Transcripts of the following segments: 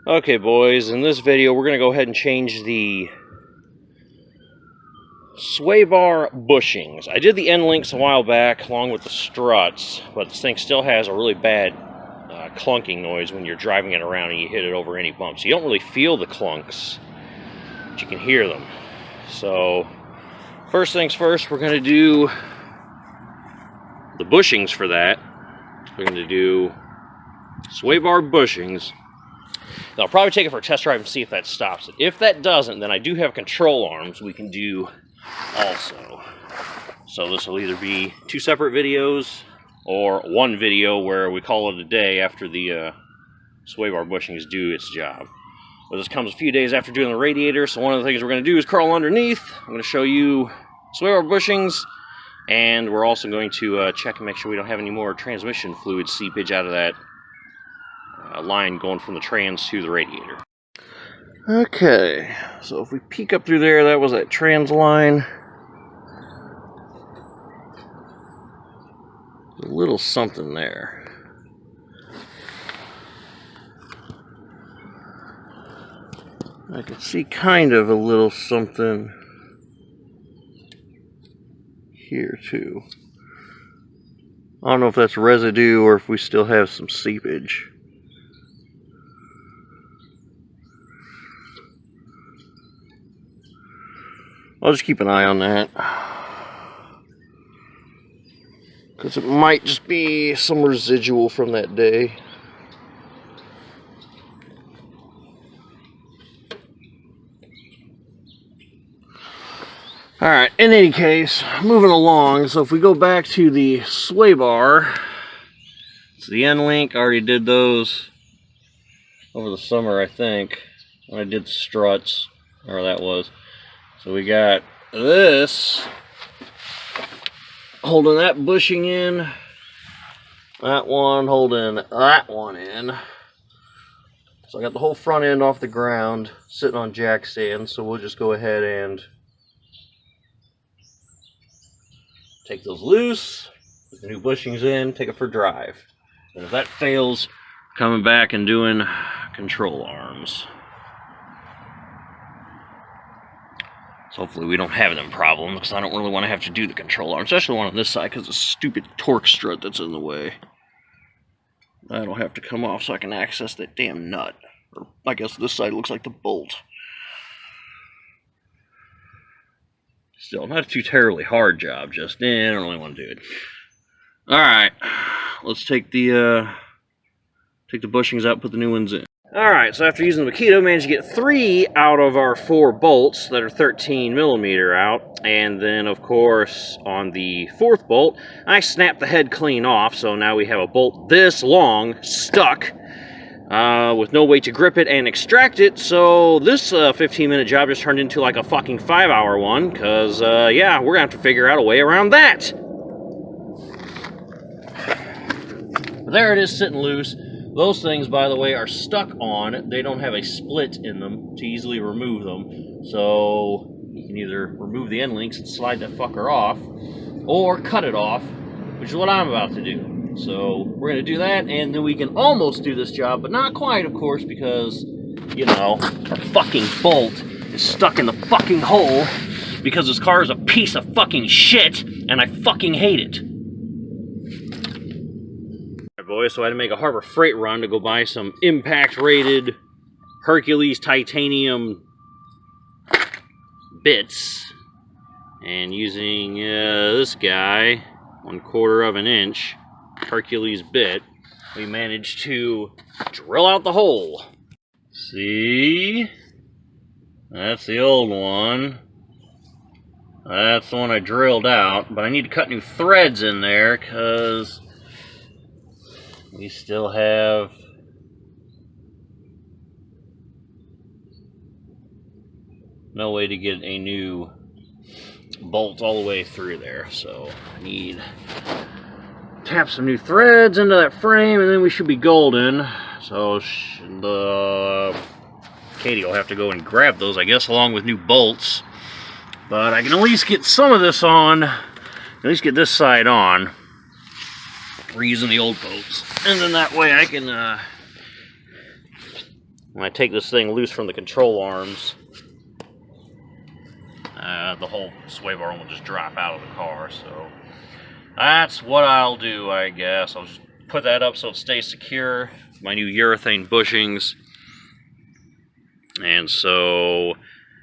Okay, boys, in this video we're going to go ahead and change the sway bar bushings. I did the end links a while back along with the struts, but this thing still has a really bad clunking noise when you're driving it around and you hit it over any bumps. You don't really feel the clunks, but you can hear them. So, first things first, we're going to do the bushings for that. We're going to do sway bar bushings. I'll probably take it for a test drive and see if that stops it. If that doesn't, then I do have control arms we can do also. So this will either be 2 separate videos or one video where we call it a day after the sway bar bushings do its job. But this comes a few days after doing the radiator, so one of the things we're going to do is crawl underneath. I'm going to show you sway bar bushings, and we're also going to check and make sure we don't have any more transmission fluid seepage out of that line going from the trans to the radiator. Okay, so if we peek up through there, that was that trans line. A little something there. I can see kind of a little something here too. I don't know if that's residue or if we still have some seepage. I'll just keep an eye on that, because it might just be some residual from that day. Alright, in any case, moving along, so if we go back to the sway bar, it's the end link. I already did those over the summer, I think, when I did the struts, whatever that was. So we got this holding that bushing in, that one holding that one in. So I got the whole front end off the ground sitting on jack stands, so we'll just go ahead and take those loose, put the new bushings in, take it for a drive. And if that fails, coming back and doing control arms. So hopefully we don't have them problem, because I don't really want to have to do the control arm, especially one on this side, because the stupid torque strut that's in the way. That'll have to come off so I can access that damn nut. Or I guess this side looks like the bolt. Still, not a too terribly hard job, just I don't really want to do it. Alright, let's take the bushings out, put the new ones in. Alright, so after using the Makito, managed to get 3 out of our 4 bolts that are 13mm out. And then, of course, on the 4th bolt, I snapped the head clean off, so now we have a bolt this long stuck with no way to grip it and extract it. So this 15-minute job just turned into like a fucking 5-hour one, because, yeah, we're going to have to figure out a way around that. There it is, sitting loose. Those things, by the way, are stuck on. They don't have a split in them to easily remove them. So you can either remove the end links and slide that fucker off, or cut it off, which is what I'm about to do. So we're going to do that, and then we can almost do this job, but not quite, of course, because, you know, our fucking bolt is stuck in the fucking hole because this car is a piece of fucking shit, and I fucking hate it. Boys, so I had to make a Harbor Freight run to go buy some impact-rated Hercules titanium bits, and using this guy, 1/4 of an inch Hercules bit, we managed to drill out the hole. See? That's the old one. That's the one I drilled out, but I need to cut new threads in there because we still have no way to get a new bolt all the way through there. So I need to tap some new threads into that frame, and then we should be golden. So Katie will have to go and grab those, I guess, along with new bolts. But I can at least get some of this on, at least get this side on. We're using the old bolts, and then that way I can when I take this thing loose from the control arms, the whole sway bar will just drop out of the car. So that's what I'll do, I guess. I'll just put that up so it stays secure. My new urethane bushings. And so,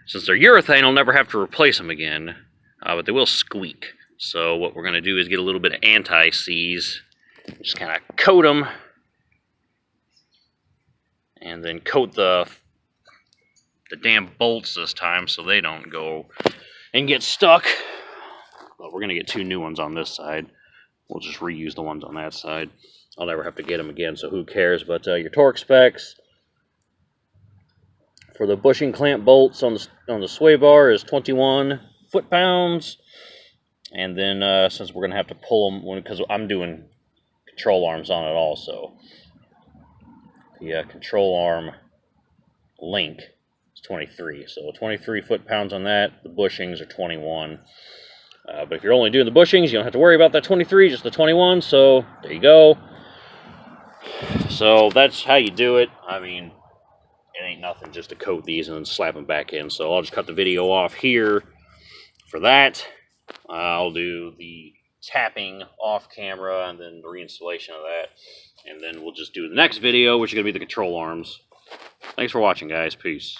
since they're urethane, I'll never have to replace them again. But they will squeak. So what we're going to do is get a little bit of anti-seize. Just kind of coat them. And then coat the damn bolts this time so they don't go and get stuck. But we're going to get 2 new ones on this side. We'll just reuse the ones on that side. I'll never have to get them again, so who cares. But your torque specs for the bushing clamp bolts on the sway bar is 21 foot-pounds. And then since we're going to have to pull them, because I'm doing control arms on it also, the control arm link is 23. So 23 foot-pounds on that. The bushings are 21. But if you're only doing the bushings, you don't have to worry about that 23, just the 21. So there you go. So that's how you do it. I mean, it ain't nothing just to coat these and then slap them back in. So I'll just cut the video off here for that. I'll do the tapping off camera and then the reinstallation of that. And then we'll just do the next video, which is going to be the control arms. Thanks for watching, guys. Peace.